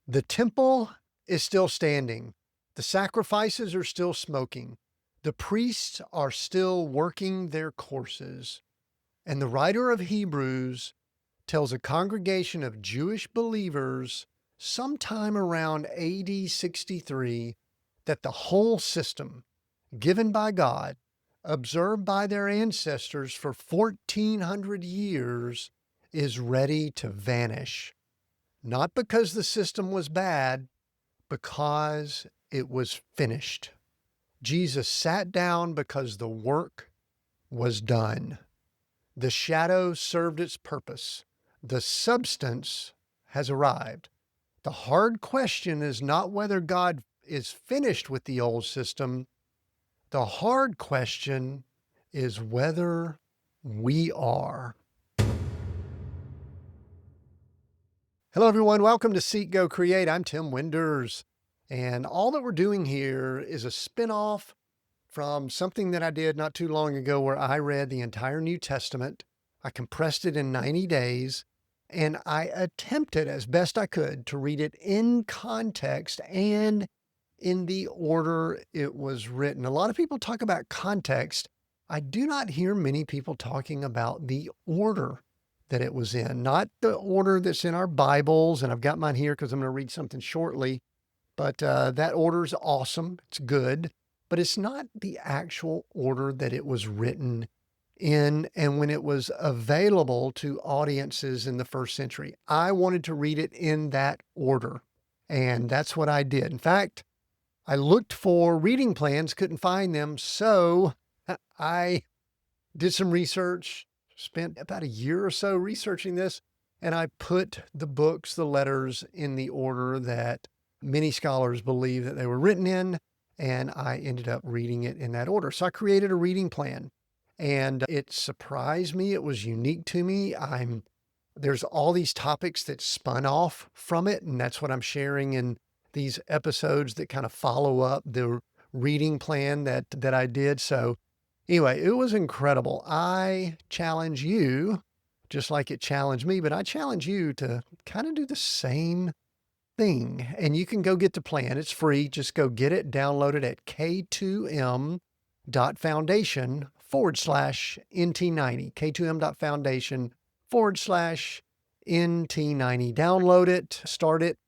The temple is still standing. The sacrifices are still smoking. The priests are still working their courses. And the writer of Hebrews tells a congregation of Jewish believers sometime around AD 63 that the whole system, given by God, observed by their ancestors for 1400 years, is ready to vanish. Not because the system was bad, because it was finished. Jesus sat down because the work was done. The shadow served its purpose. The substance has arrived. The hard question is not whether God is finished with the old system. The hard question is whether we are. Hello, everyone. Welcome to Seek, Go, Create. I'm Tim Winders. And all that we're doing here is a spinoff from something that I did not too long ago where I read the entire New Testament. I compressed it in 90 days, and I attempted as best I could to read it in context and in the order it was written. A lot of people talk about context. I do not hear many people talking about the order that it was in, not the order that's in our Bibles. And I've got mine here because I'm going to read something shortly, but that order is awesome. It's good, but it's not the actual order that it was written in and when it was available to audiences in the first century. I wanted to read it in that order, and that's what I did. In fact, I looked for reading plans, couldn't find them, so I did some research, spent about a year or so researching this, and I put the books, the letters, in the order that many scholars believe that they were written in, and I ended up reading it in that order. So I created a reading plan, and it surprised me. It was unique to me. There's all these topics that spun off from it, and that's what I'm sharing in these episodes that kind of follow up the reading plan that I did. So anyway, it was incredible. I challenge you, just like it challenged me, but I challenge you to kind of do the same thing. And you can go get the plan. It's free. Just go get it, download it at k2m.foundation/NT90. k2m.foundation/NT90. Download it, start it.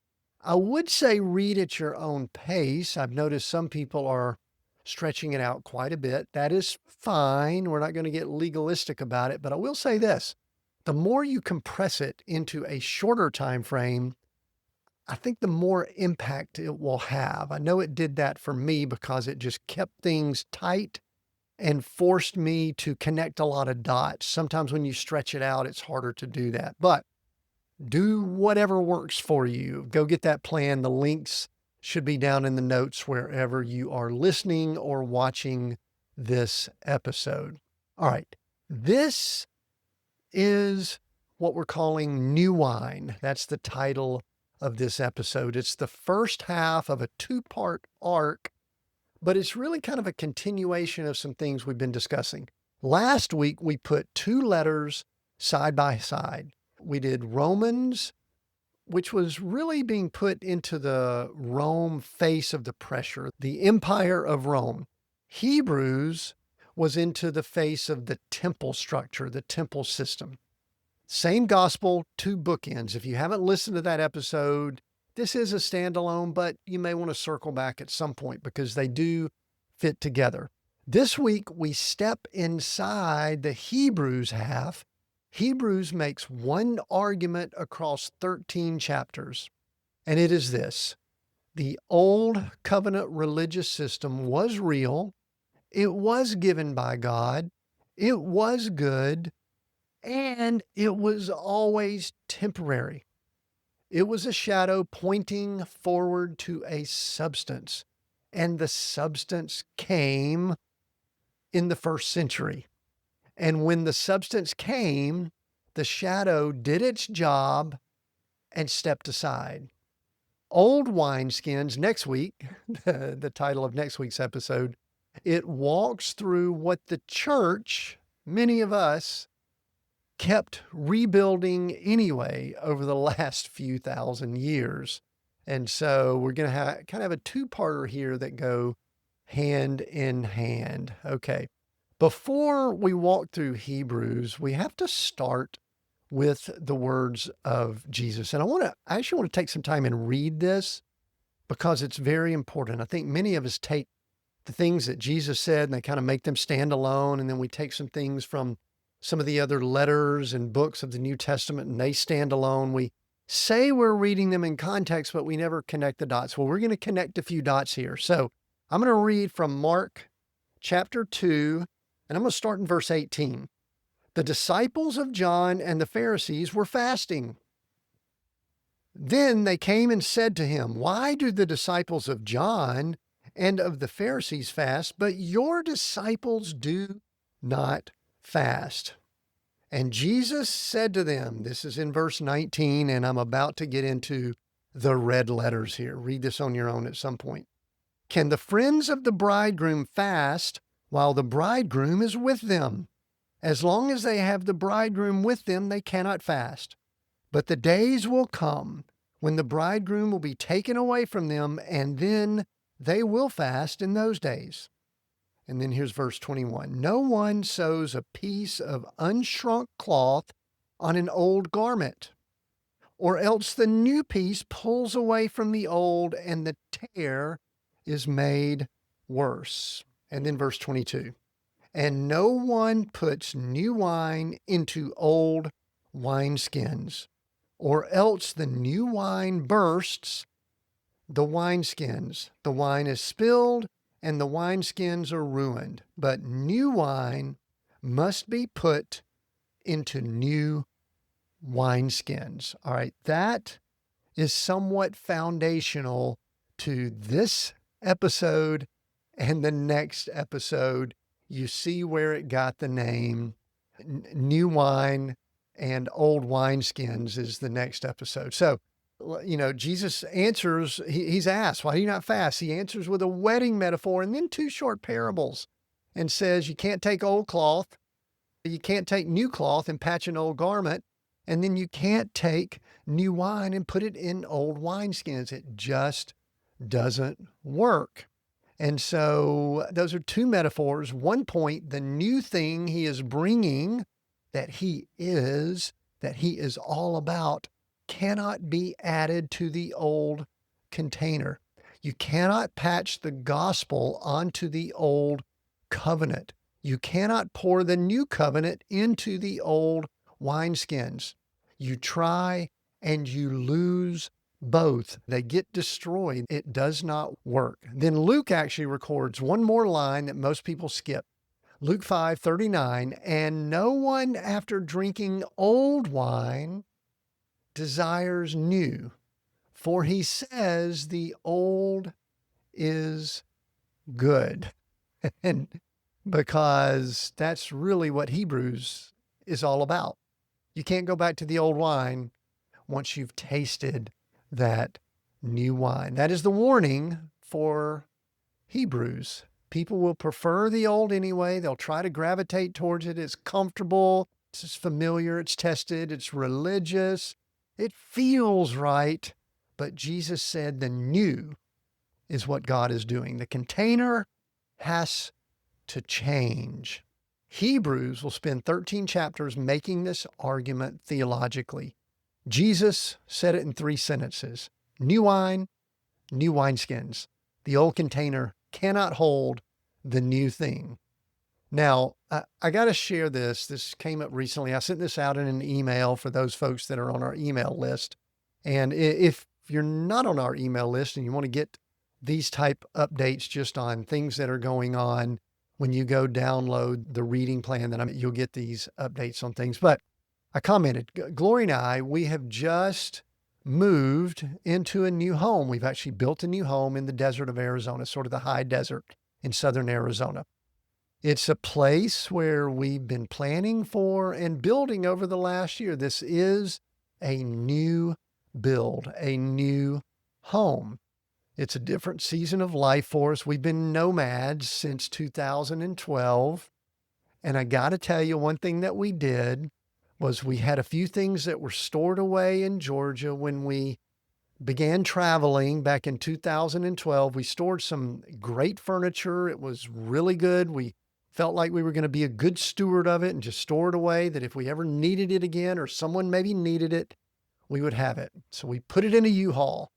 I would say read at your own pace. I've noticed some people are stretching it out quite a bit. That is fine. We're not going to get legalistic about it, but I will say this. The more you compress it into a shorter time frame, I think the more impact it will have. I know it did that for me because it just kept things tight and forced me to connect a lot of dots. Sometimes when you stretch it out, it's harder to do that, but do whatever works for you. Go get that plan. The links should be down in the notes wherever you are listening or watching this episode. All right. This is what we're calling New Wine. That's the title of this episode. It's the first half of a two-part arc, but it's really kind of a continuation of some things we've been discussing. Last week, we put two letters side by side. We did Romans, which was really being put into the Rome face of the pressure, the empire of Rome. Hebrews was into the face of the temple structure, the temple system. Same gospel, two bookends. If you haven't listened to that episode, this is a standalone, but you may want to circle back at some point because they do fit together. This week, we step inside the Hebrews half. Hebrews makes one argument across 13 chapters, and it is this. The old covenant religious system was real. It was given by God. It was good, and it was always temporary. It was a shadow pointing forward to a substance, and the substance came in the first century. And when the substance came, the shadow did its job and stepped aside. Old Wineskins, next week, the title of next week's episode, it walks through what the church, many of us, kept rebuilding anyway over the last few thousand years. And so we're going to have kind of a two-parter here that go hand in hand. Okay. Before we walk through Hebrews, we have to start with the words of Jesus. And I actually want to take some time and read this because it's very important. I think many of us take the things that Jesus said and they kind of make them stand alone. And then we take some things from some of the other letters and books of the New Testament and they stand alone. We say we're reading them in context, but we never connect the dots. Well, we're going to connect a few dots here. So I'm going to read from Mark chapter 2, and I'm going to start in verse 18. The disciples of John and the Pharisees were fasting. Then they came and said to him, "Why do the disciples of John and of the Pharisees fast, but your disciples do not fast?" And Jesus said to them, this is in verse 19, and I'm about to get into the red letters here. Read this on your own at some point. Can the friends of the bridegroom fast while the bridegroom is with them? As long as they have the bridegroom with them, they cannot fast. But the days will come when the bridegroom will be taken away from them, and then they will fast in those days. And then here's verse 21. No one sews a piece of unshrunk cloth on an old garment, or else the new piece pulls away from the old, and the tear is made worse. And then verse 22. And no one puts new wine into old wineskins, or else the new wine bursts the wineskins. The wine is spilled, and the wineskins are ruined. But new wine must be put into new wineskins. All right, that is somewhat foundational to this episode and the next episode. You see where it got the name. New wine and old wineskins is the next episode. So, Jesus answers, he's asked, why do you not fast? He answers with a wedding metaphor and then two short parables and says, you can't take old cloth, you can't take new cloth and patch an old garment, and then you can't take new wine and put it in old wineskins. It just doesn't work. And so those are two metaphors. One point, the new thing he is bringing, that he is all about, cannot be added to the old container. You cannot patch the gospel onto the old covenant. You cannot pour the new covenant into the old wineskins. You try and you lose both. They get destroyed. It does not work. Then Luke actually records one more line that most people skip. Luke 5:39, and no one after drinking old wine desires new, for he says the old is good. And because that's really what Hebrews is all about. You can't go back to the old wine once you've tasted that new wine. That is the warning for Hebrews. People will prefer the old anyway. They'll try to gravitate towards it. It's comfortable, it's familiar, it's tested, it's religious, it feels right. But Jesus said the new is what God is doing. The container has to change. Hebrews will spend 13 chapters making this argument theologically. Jesus said it in 3 sentences. New wine, new wineskins. The old container cannot hold the new thing. Now, I got to share this. This came up recently. I sent this out in an email for those folks that are on our email list. And if you're not on our email list and you want to get these type updates just on things that are going on, when you go download the reading plan, you'll get these updates on things. But I commented, Glory and I, we have just moved into a new home. We've actually built a new home in the desert of Arizona, sort of the high desert in southern Arizona. It's a place where we've been planning for and building over the last year. This is a new build, a new home. It's a different season of life for us. We've been nomads since 2012. And I got to tell you, one thing that we did was we had a few things that were stored away in Georgia when we began traveling back in 2012. We stored some great furniture. It was really good. We felt like we were going to be a good steward of it and just store it away, that if we ever needed it again or someone maybe needed it, we would have it. So we put it in a U-Haul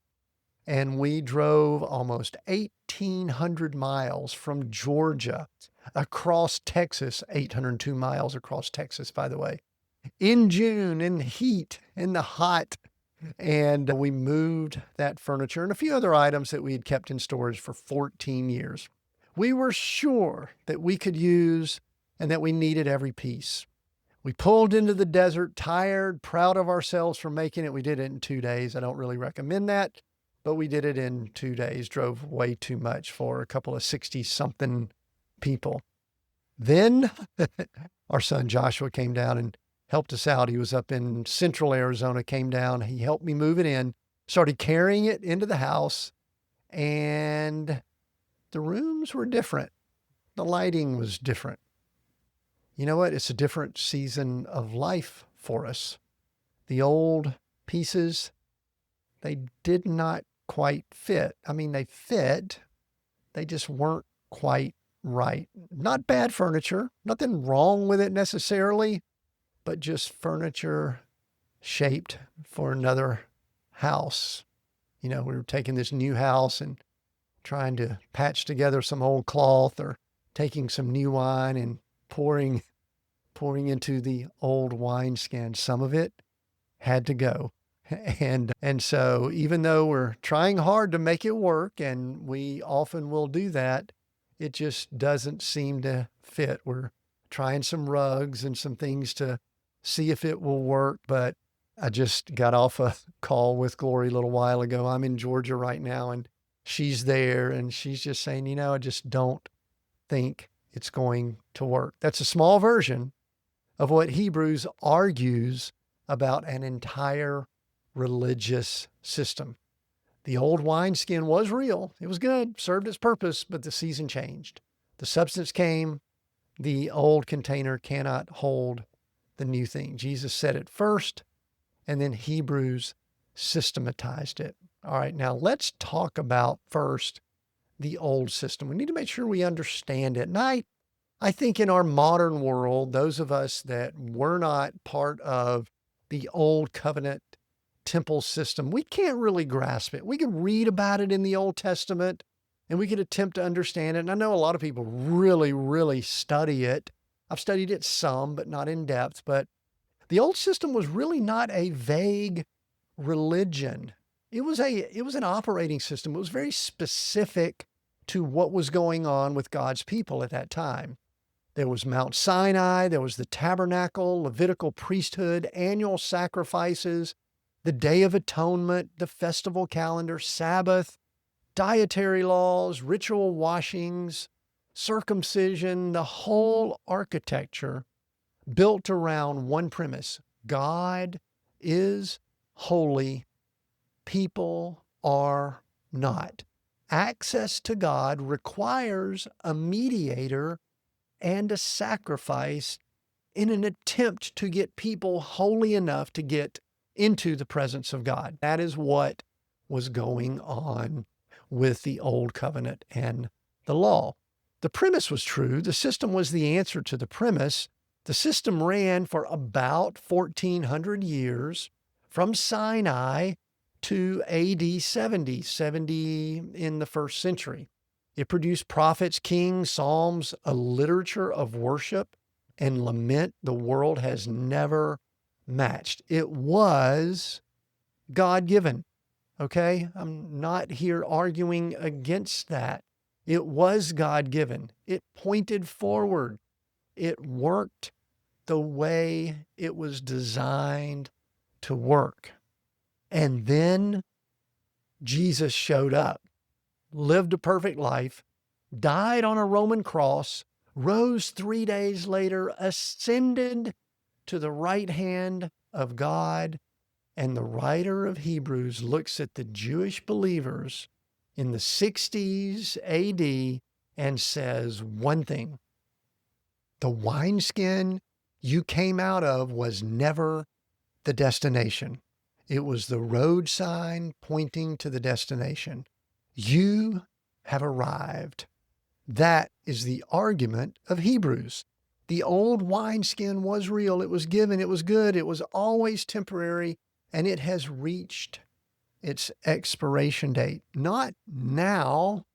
and we drove almost 1,800 miles from Georgia across Texas, 802 miles across Texas, by the way, in June, in heat, in the hot. And we moved that furniture and a few other items that we had kept in storage for 14 years. We were sure that we could use and that we needed every piece. We pulled into the desert, tired, proud of ourselves for making it. We did it in 2 days. I don't really recommend that, but we did it in 2 days, drove way too much for a couple of 60-something people. Then our son Joshua came down and helped us out. He was up in central Arizona, came down. He helped me move it in, started carrying it into the house, and the rooms were different. The lighting was different. You know what? It's a different season of life for us. The old pieces, they did not quite fit. I mean, they fit, they just weren't quite right. Not bad furniture, nothing wrong with it necessarily, but just furniture shaped for another house. You know, we were taking this new house and trying to patch together some old cloth, or taking some new wine and pouring into the old wineskin. Some of it had to go. And so even though we're trying hard to make it work, and we often will do that, it just doesn't seem to fit. We're trying some rugs and some things to see if it will work, but I just got off a call with Glory a little while ago. I'm in Georgia right now, and she's there, and she's just saying, you know, I just don't think it's going to work. That's a small version of what Hebrews argues about an entire religious system. The old wineskin was real. It was good, served its purpose, but the season changed. The substance came. The old container cannot hold the new thing. Jesus said it first, and then Hebrews systematized it. All right, now let's talk about first the old system. We need to make sure we understand it. And I think in our modern world, those of us that were not part of the old covenant temple system, we can't really grasp it. We can read about it in the Old Testament and we could attempt to understand it. And I know a lot of people really, really study it. I've studied it some, but not in depth. But the old system was really not a vague religion. It was an operating system. It was very specific to what was going on with God's people at that time. There was Mount Sinai, there was the tabernacle, Levitical priesthood, annual sacrifices, the Day of Atonement, the festival calendar, Sabbath, dietary laws, ritual washings, circumcision, the whole architecture built around one premise: God is holy, people are not. Access to God requires a mediator and a sacrifice in an attempt to get people holy enough to get into the presence of God. That is what was going on with the old covenant and the law. The premise was true. The system was the answer to the premise. The system ran for about 1,400 years, from Sinai to AD 70 in the first century. It produced prophets, kings, psalms, a literature of worship and lament the world has never matched. It was God-given, okay? I'm not here arguing against that. It was God-given. It pointed forward. It worked the way it was designed to work. And then Jesus showed up, lived a perfect life, died on a Roman cross, rose 3 days later, ascended to the right hand of God, and the writer of Hebrews looks at the Jewish believers in the 60s AD and says one thing: the wineskin you came out of was never the destination. It was the road sign pointing to the destination. You have arrived. That is the argument of Hebrews. The old wineskin was real. It was given. It was good. It was always temporary, and it has reached its expiration date. Not now,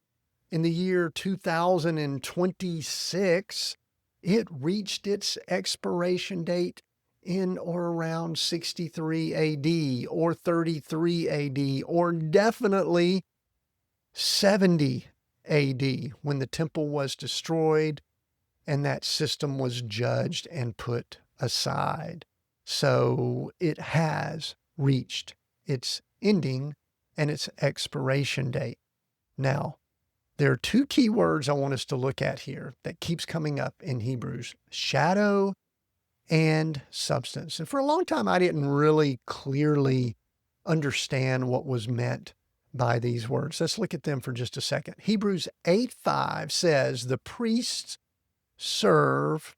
in the year 2026. It reached its expiration date in or around 63 AD or 33 AD or definitely 70 AD when the temple was destroyed and that system was judged and put aside. So it has reached its ending and its expiration date. Now, there are two key words I want us to look at here that keeps coming up in Hebrews: shadow and substance. And for a long time, I didn't really clearly understand what was meant by these words. Let's look at them for just a second. Hebrews 8:5 says, the priests serve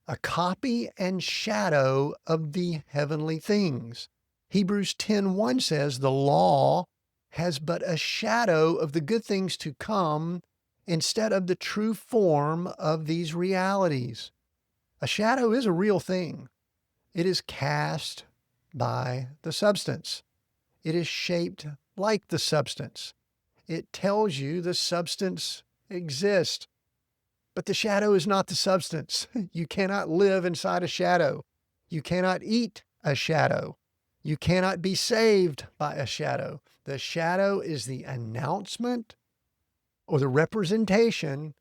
a copy and shadow of the heavenly things. Hebrews 10:1 says, the law has but a shadow of the good things to come instead of the true form of these realities. A shadow is a real thing. It is cast by the substance. It is shaped like the substance. It tells you the substance exists, but the shadow is not the substance. You cannot live inside a shadow. You cannot eat a shadow. You cannot be saved by a shadow. The shadow is the announcement or the representation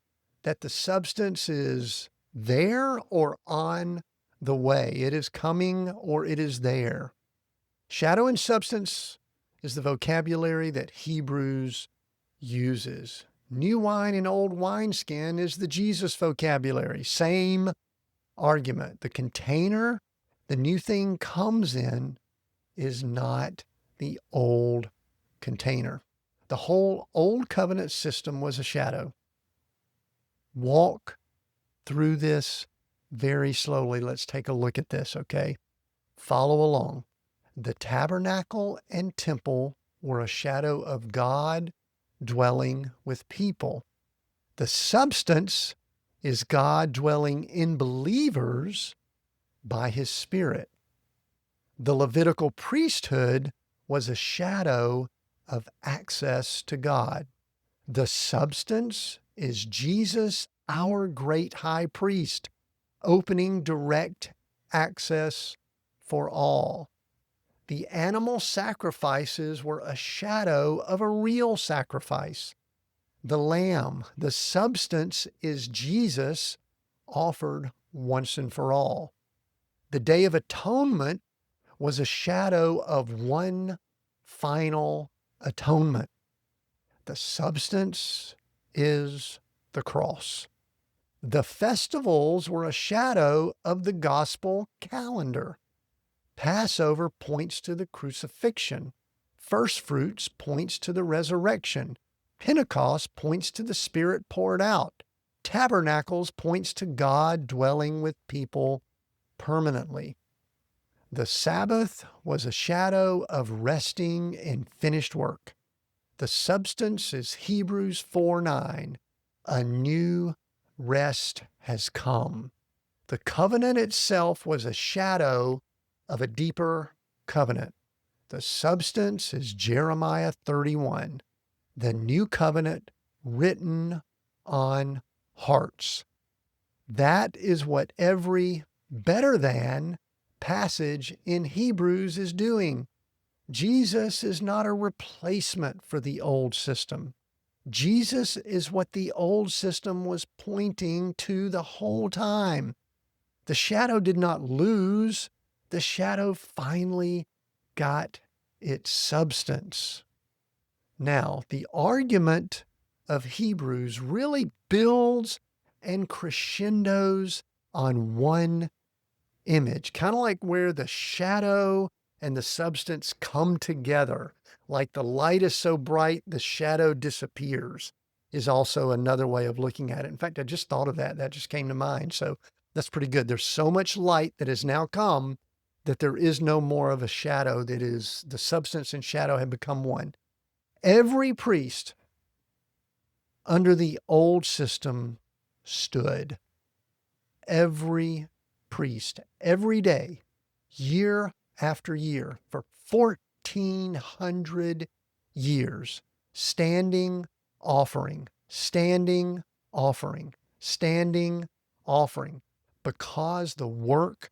that the substance is there or on the way. It is coming or it is there. Shadow and substance is the vocabulary that Hebrews uses. New wine in old wineskin is the Jesus vocabulary. Same argument. The container the new thing comes in is not the old container. The whole old covenant system was a shadow. Walk through this very slowly. Let's take a look at this, okay? Follow along. The tabernacle and temple were a shadow of God dwelling with people. The substance is God dwelling in believers by his Spirit. The Levitical priesthood was a shadow of access to God. The substance is Jesus, our great high priest, opening direct access for all. The animal sacrifices were a shadow of a real sacrifice. The lamb, the substance is Jesus offered once and for all. The Day of Atonement was a shadow of one final atonement. The substance is the cross. The festivals were a shadow of the gospel calendar. Passover points to the crucifixion. First fruits points to the resurrection. Pentecost points to the Spirit poured out. Tabernacles points to God dwelling with people permanently. The Sabbath was a shadow of resting in finished work. The substance is Hebrews 4:9. A new rest has come. The covenant itself was a shadow of a deeper covenant. The substance is Jeremiah 31. The new covenant written on hearts. That is what every better than passage in Hebrews is doing. Jesus is not a replacement for the old system. Jesus is what the old system was pointing to the whole time. The shadow did not lose. The shadow finally got its substance. Now, the argument of Hebrews really builds and crescendos on one image, kind of like where the shadow and the substance come together. Like the light is so bright, the shadow disappears, is also another way of looking at it. In fact, I just thought of that. That just came to mind. So that's pretty good. There's so much light that has now come that there is no more of a shadow, that is, the substance and shadow have become one. Every priest under the old system stood. Every priest, every day, year after year, for 1,400 years, standing, offering, standing, offering, standing, offering, because the work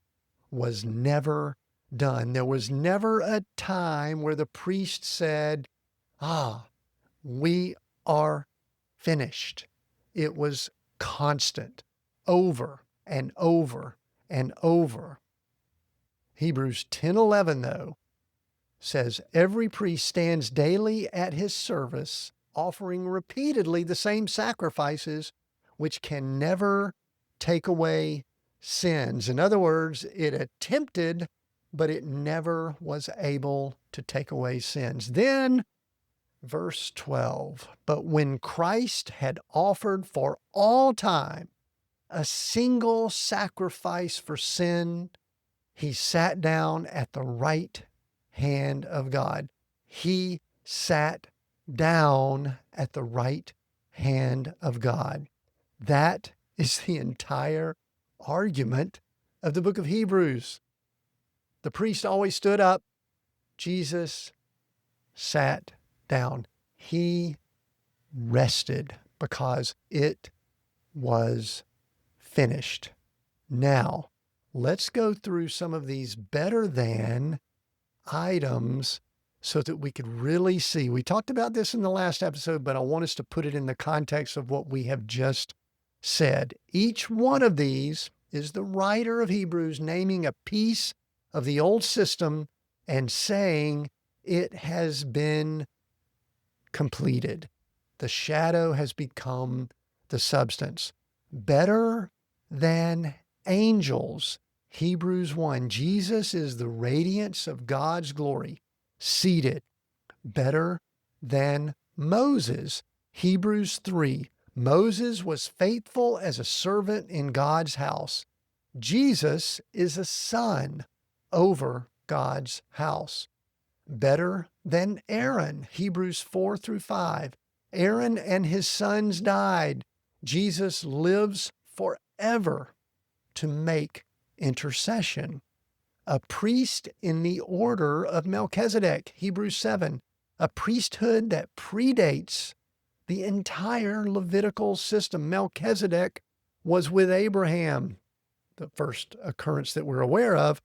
was never done. There was never a time where the priest said, "Ah, we are finished." It was constant, over and over and over. Hebrews 10:11, though, says, "Every priest stands daily at his service, offering repeatedly the same sacrifices, which can never take away sins." In other words, it attempted, but it never was able to take away sins. Then, verse 12, "But when Christ had offered for all time a single sacrifice for sin, he sat down at the right hand of God." He sat down at the right hand of God. That is the entire argument of the book of Hebrews. The priest always stood up. Jesus sat down. He rested because it was finished. Now, let's go through some of these better than items so that we could really see. We talked about this in the last episode, but I want us to put it in the context of what we have just said. Each one of these is the writer of Hebrews naming a piece of the old system and saying it has been completed. The shadow has become the substance. Better than angels. Hebrews 1, Jesus is the radiance of God's glory, seated. Better than Moses. Hebrews 3, Moses was faithful as a servant in God's house. Jesus is a son over God's house. Better than Aaron. Hebrews 4 through 5. Aaron and his sons died. Jesus lives forever to make intercession. A priest in the order of Melchizedek. Hebrews 7. A priesthood that predates the entire Levitical system. Melchizedek was with Abraham, the first occurrence that we're aware of,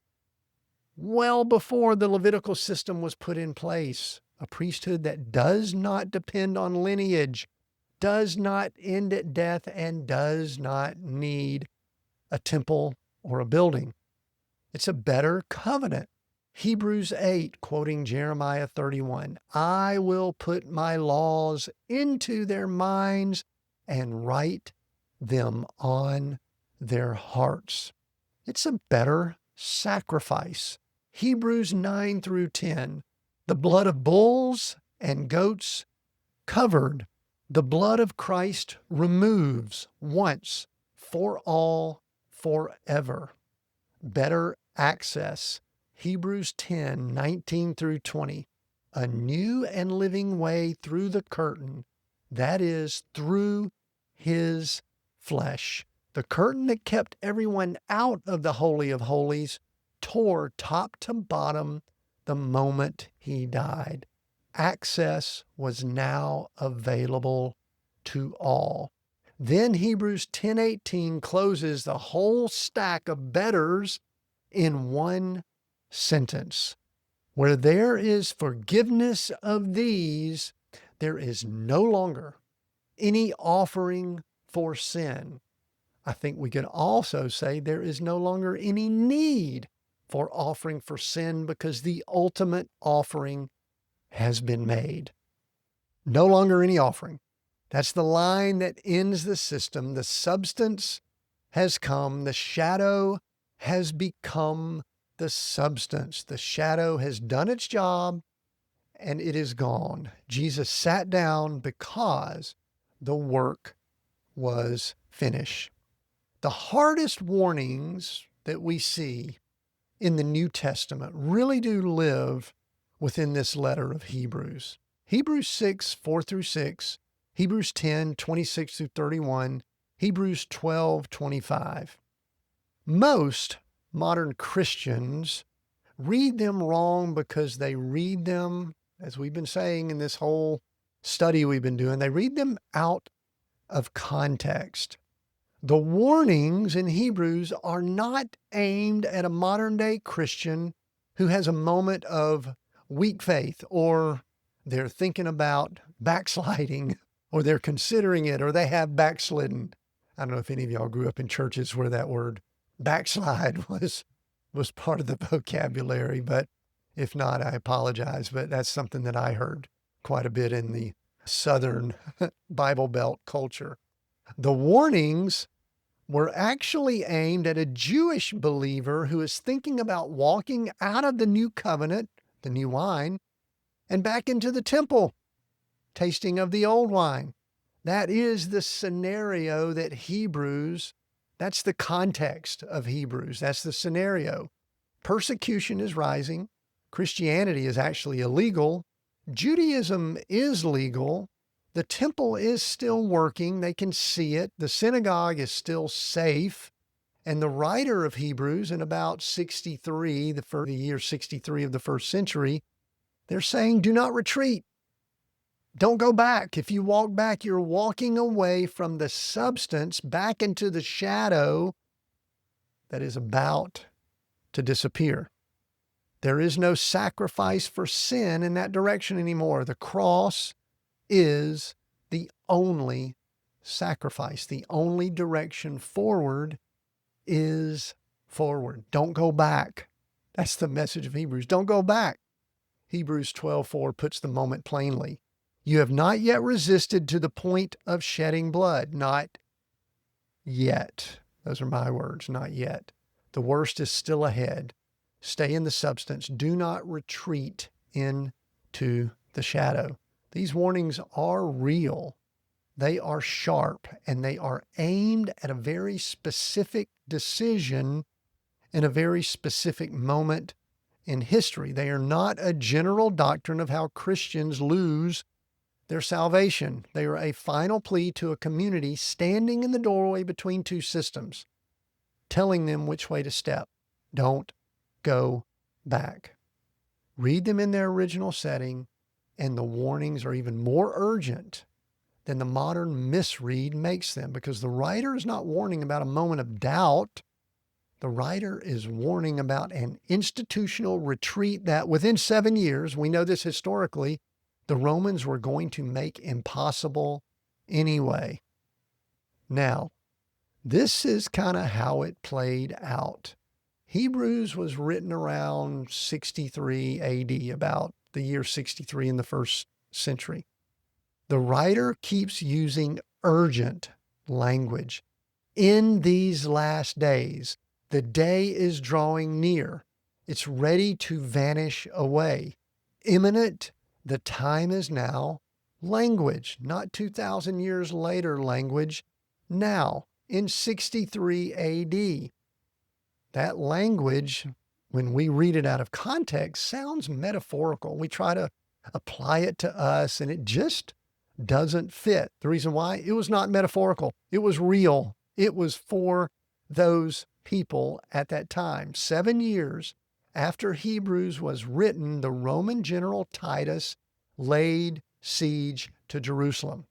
well before the Levitical system was put in place. A priesthood that does not depend on lineage, does not end at death, and does not need a temple or a building. It's a better covenant. Hebrews 8, quoting Jeremiah 31, "I will put my laws into their minds and write them on their hearts." It's a better sacrifice. Hebrews 9 through 10, "The blood of bulls and goats covered. The blood of Christ removes once for all forever." Better access. Hebrews 10, 19 through 20, "A new and living way through the curtain, that is, through his flesh." The curtain that kept everyone out of the Holy of Holies tore top to bottom the moment he died. Access was now available to all. Then Hebrews 10:18 closes the whole stack of betters in one sentence. "Where there is forgiveness of these, there is no longer any offering for sin." I think we could also say there is no longer any need for offering for sin because the ultimate offering has been made. No longer any offering. That's the line that ends the system. The substance has come. The shadow has become the substance. The shadow has done its job and it is gone. Jesus sat down because the work was finished. The hardest warnings that we see in the New Testament really do live within this letter of Hebrews. Hebrews 6, 4 through 6, Hebrews 10, 26 through 31, Hebrews 12, 25. Most modern Christians read them wrong because they read them, as we've been saying in this whole study we've been doing, they read them out of context. The warnings in Hebrews are not aimed at a modern day Christian who has a moment of weak faith, or they're thinking about backsliding, or they're considering it, or they have backslidden. I don't know if any of y'all grew up in churches where that word backslide was part of the vocabulary, but if not, I apologize. But that's something that I heard quite a bit in the Southern Bible Belt culture. The warnings were actually aimed at a Jewish believer who is thinking about walking out of the new covenant, the new wine, and back into the temple, tasting of the old wine. That is the scenario that Hebrews, that's the context of Hebrews. That's the scenario. Persecution is rising. Christianity is actually illegal. Judaism is legal. The temple is still working. They can see it. The synagogue is still safe. And the writer of Hebrews in about 63, the year 63 of the first century, they're saying, do not retreat. Don't go back. If you walk back, you're walking away from the substance back into the shadow that is about to disappear. There is no sacrifice for sin in that direction anymore. The cross is the only sacrifice. The only direction forward is forward. Don't go back. That's the message of Hebrews. Don't go back. Hebrews 12:4 puts the moment plainly. You have not yet resisted to the point of shedding blood. Not yet. Those are my words, not yet. The worst is still ahead. Stay in the substance. Do not retreat into the shadow. These warnings are real. They are sharp, and they are aimed at a very specific decision in a very specific moment in history. They are not a general doctrine of how Christians lose their salvation. They are a final plea to a community standing in the doorway between two systems, telling them which way to step. Don't go back. Read them in their original setting, and the warnings are even more urgent than the modern misread makes them, because the writer is not warning about a moment of doubt. The writer is warning about an institutional retreat that within 7 years, we know this historically, the Romans were going to make impossible anyway. Now, this is kind of how it played out. Hebrews was written around 63 AD, about the year 63 in the first century. The writer keeps using urgent language. In these last days, the day is drawing near. It's ready to vanish away. Imminent, the time is now. Language, not 2,000 years later language, now in 63 AD. That language, when we read it out of context, sounds metaphorical. We try to apply it to us, and it just doesn't fit. The reason why? It was not metaphorical. It was real. It was for those people at that time. 7 years after Hebrews was written, the Roman general Titus laid siege to Jerusalem.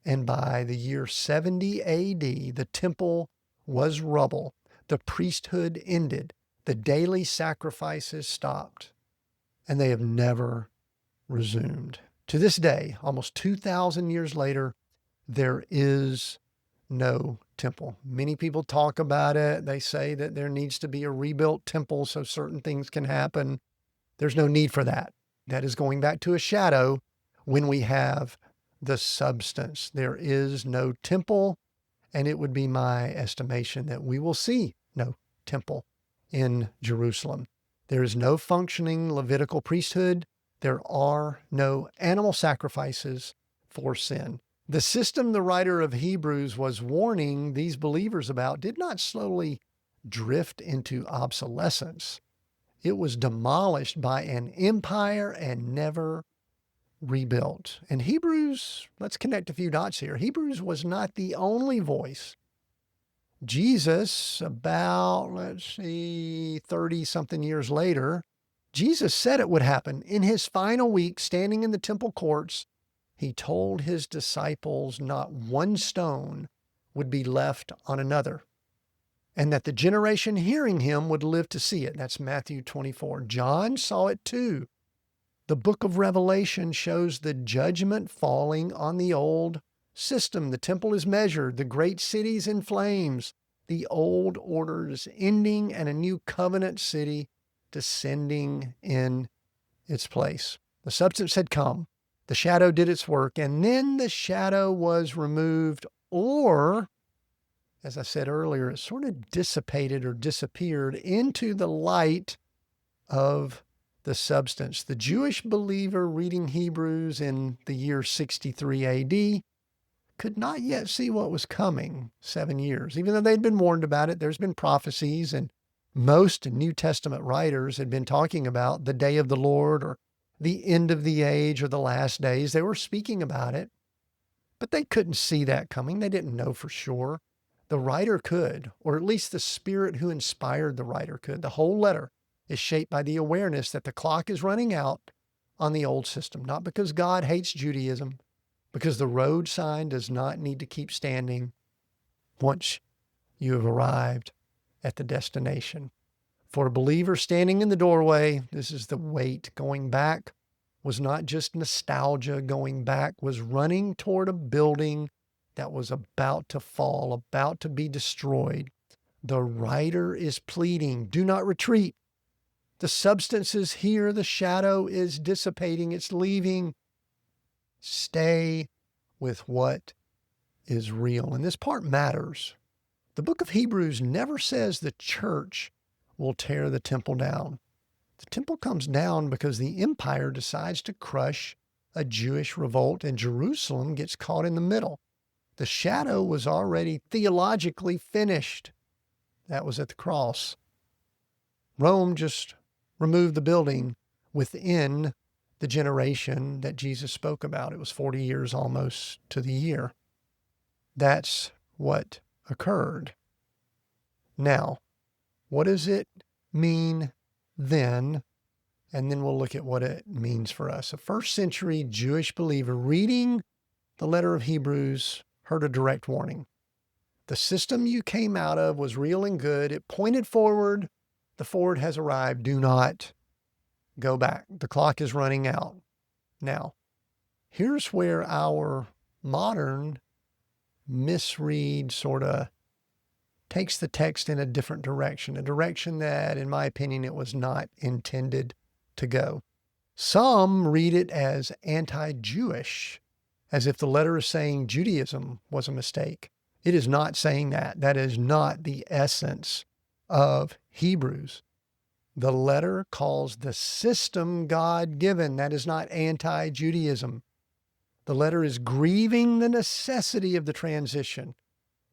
And by the year 70 AD, the temple was rubble. The priesthood ended. The daily sacrifices stopped. And they have never resumed. To this day, almost 2,000 years later, there is no temple. Many people talk about it. They say that there needs to be a rebuilt temple so certain things can happen. There's no need for that. That is going back to a shadow when we have the substance. There is no temple, and it would be my estimation that we will see no temple in Jerusalem. There is no functioning Levitical priesthood. There are no animal sacrifices for sin. The system the writer of Hebrews was warning these believers about did not slowly drift into obsolescence. It was demolished by an empire and never rebuilt. And Hebrews, let's connect a few dots here. Hebrews was not the only voice. Jesus, about, 30 something years later, Jesus said it would happen. In his final week, standing in the temple courts, he told his disciples not one stone would be left on another, and that the generation hearing him would live to see it. That's Matthew 24. John saw it too. The book of Revelation shows the judgment falling on the old system. The temple is measured, the great cities in flames, the old order is ending, and a new covenant city descending in its place. The substance had come, the shadow did its work, and then the shadow was removed, or, as I said earlier, it sort of dissipated or disappeared into the light of the substance. The Jewish believer reading Hebrews in the year 63 AD could not yet see what was coming 7 years. Even though they'd been warned about it, there's been prophecies, and most New Testament writers had been talking about the day of the Lord or the end of the age or the last days. They were speaking about it, but they couldn't see that coming. They didn't know for sure. The writer could, or at least the Spirit who inspired the writer could. The whole letter is shaped by the awareness that the clock is running out on the old system, not because God hates Judaism, because the road sign does not need to keep standing once you have arrived at the destination. For a believer standing in the doorway, this is the wait. Going back was not just nostalgia. Going back was running toward a building that was about to fall, about to be destroyed. The writer is pleading, do not retreat. The substance is here. The shadow is dissipating. It's leaving. Stay with what is real. And this part matters. The book of Hebrews never says the church will tear the temple down. The temple comes down because the empire decides to crush a Jewish revolt, and Jerusalem gets caught in the middle. The shadow was already theologically finished. That was at the cross. Rome just removed the building within the generation that Jesus spoke about. It was 40 years almost to the year. That's what occurred. Now, what does it mean then? And then we'll look at what it means for us. A first century Jewish believer reading the letter of Hebrews heard a direct warning. The system you came out of was real and good. It pointed forward. The forward has arrived. Do not go back. The clock is running out. Now, here's where our modern misread sort of takes the text in a different direction, a direction that, in my opinion, it was not intended to go. Some read it as anti-Jewish, as if the letter is saying Judaism was a mistake. It is not saying that. That is not the essence of Hebrews. The letter calls the system God-given. That is not anti-Judaism. The letter is grieving the necessity of the transition.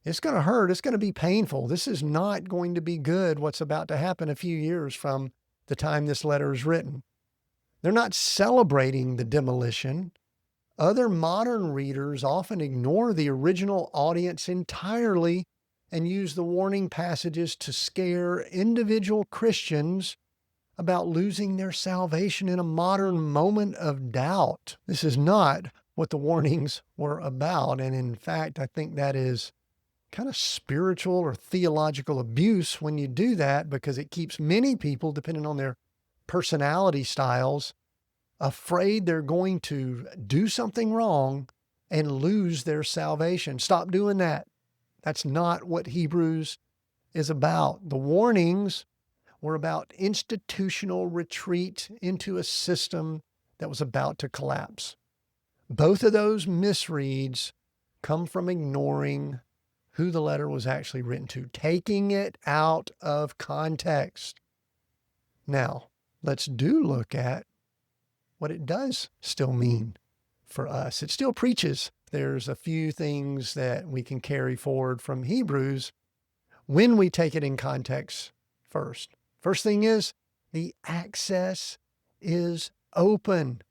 It's going to hurt. It's going to be painful. This is not going to be good, what's about to happen a few years from the time this letter is written. They're not celebrating the demolition. Other modern readers often ignore the original audience entirely and use the warning passages to scare individual Christians about losing their salvation in a modern moment of doubt. This is not what the warnings were about. And in fact, I think that is kind of spiritual or theological abuse when you do that, because it keeps many people, depending on their personality styles, afraid they're going to do something wrong and lose their salvation. Stop doing that. That's not what Hebrews is about. The warnings were about institutional retreat into a system that was about to collapse. Both of those misreads come from ignoring who the letter was actually written to, taking it out of context. Now, let's look at what it does still mean for us. It still preaches. There's a few things that we can carry forward from Hebrews when we take it in context first. First thing is, The access is open,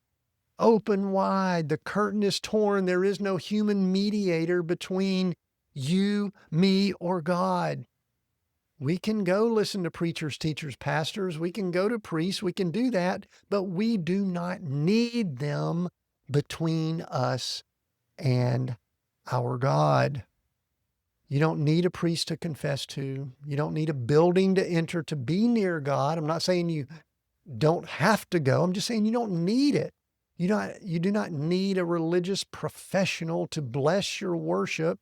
open wide. The curtain is torn. There is no human mediator between you, me, or God. We can go listen to preachers, teachers, pastors. We can go to priests. We can do that, but we do not need them between us and our God. You don't need a priest to confess to. You don't need a building to enter to be near God. I'm not saying you don't have to go. I'm just saying you don't need it. You do not need a religious professional to bless your worship.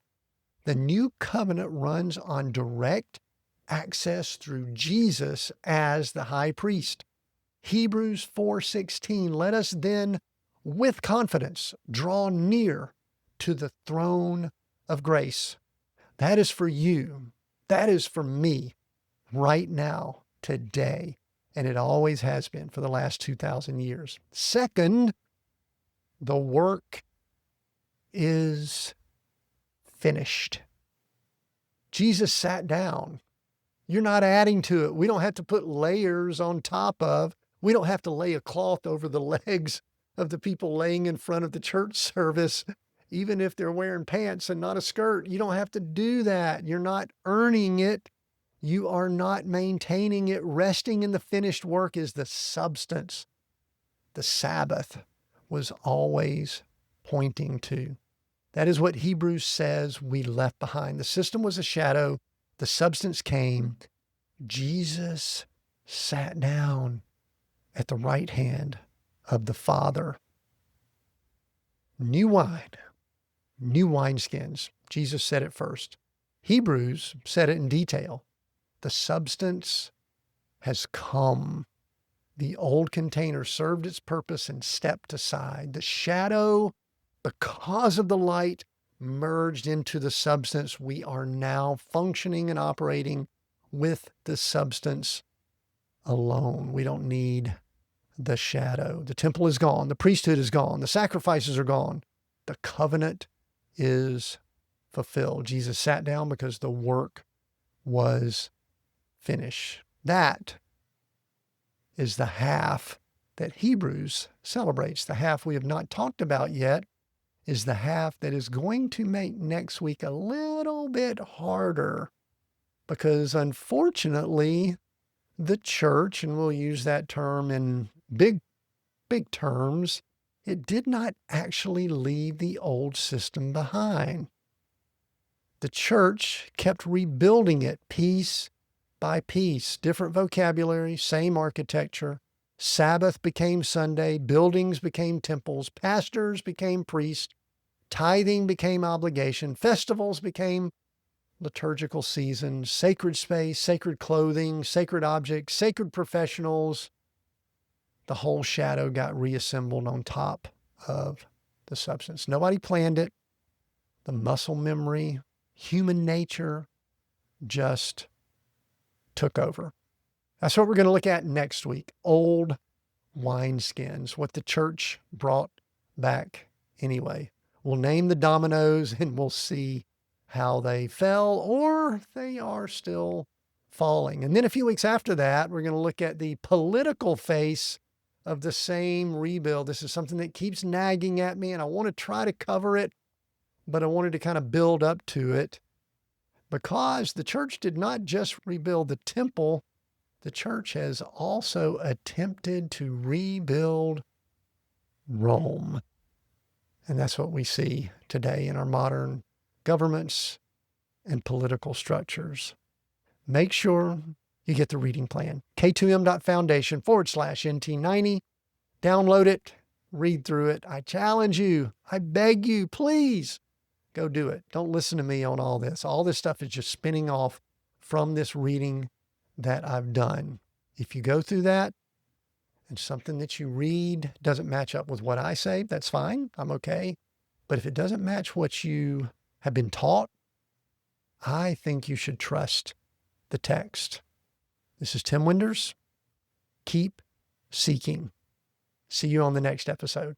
The new covenant runs on direct access through Jesus as the high priest. Hebrews 4:16, let us then with confidence draw near to the throne of grace. That is for you. That is for me right now, today. And it always has been for the last 2,000 years. Second, the work is finished. Jesus sat down. You're not adding to it. We don't have to put layers on top of. We don't have to lay a cloth over the legs of the people laying in front of the church service, even if they're wearing pants and not a skirt. You don't have to do that. You're not earning it. You are not maintaining it. Resting in the finished work is the substance. The Sabbath was always pointing to. That is what Hebrews says we left behind. The system was a shadow. The substance came. Jesus sat down at the right hand of the Father. New wine, new wineskins. Jesus said it first. Hebrews said it in detail. The substance has come. The old container served its purpose and stepped aside. The shadow, because of the light, merged into the substance. We are now functioning and operating with the substance alone. We don't need the shadow. The temple is gone. The priesthood is gone. The sacrifices are gone. The covenant is fulfilled. Jesus sat down because the work was finished. That is the half that Hebrews celebrates. The half we have not talked about yet is the half that is going to make next week a little bit harder, because unfortunately, the church, and we'll use that term in big terms, it did not actually leave the old system behind. The church kept rebuilding it piece by piece, different vocabulary, same architecture. Sabbath became Sunday, buildings became temples, pastors became priests, tithing became obligation, festivals became liturgical seasons, sacred space, sacred clothing, sacred objects, sacred professionals. The whole shadow got reassembled on top of the substance. Nobody planned it. The muscle memory, human nature just took over. That's what we're going to look at next week. Old wineskins, what the church brought back anyway. We'll name the dominoes and we'll see how they fell, or they are still falling. And then a few weeks after that, we're going to look at the political face of the same rebuild. This is something that keeps nagging at me, and I want to try to cover it, but I wanted to kind of build up to it, because the church did not just rebuild the temple. The church has also attempted to rebuild Rome. And that's what we see today in our modern governments and political structures. Make sure you get the reading plan. k2m.foundation/NT90. Download it, read through it. I challenge you. I beg you, please go do it. Don't listen to me on all this. All this stuff is just spinning off from this reading that I've done. If you go through that and something that you read doesn't match up with what I say, that's fine. I'm okay. But if it doesn't match what you have been taught, I think you should trust the text. This is Tim Winders. Keep seeking. See you on the next episode.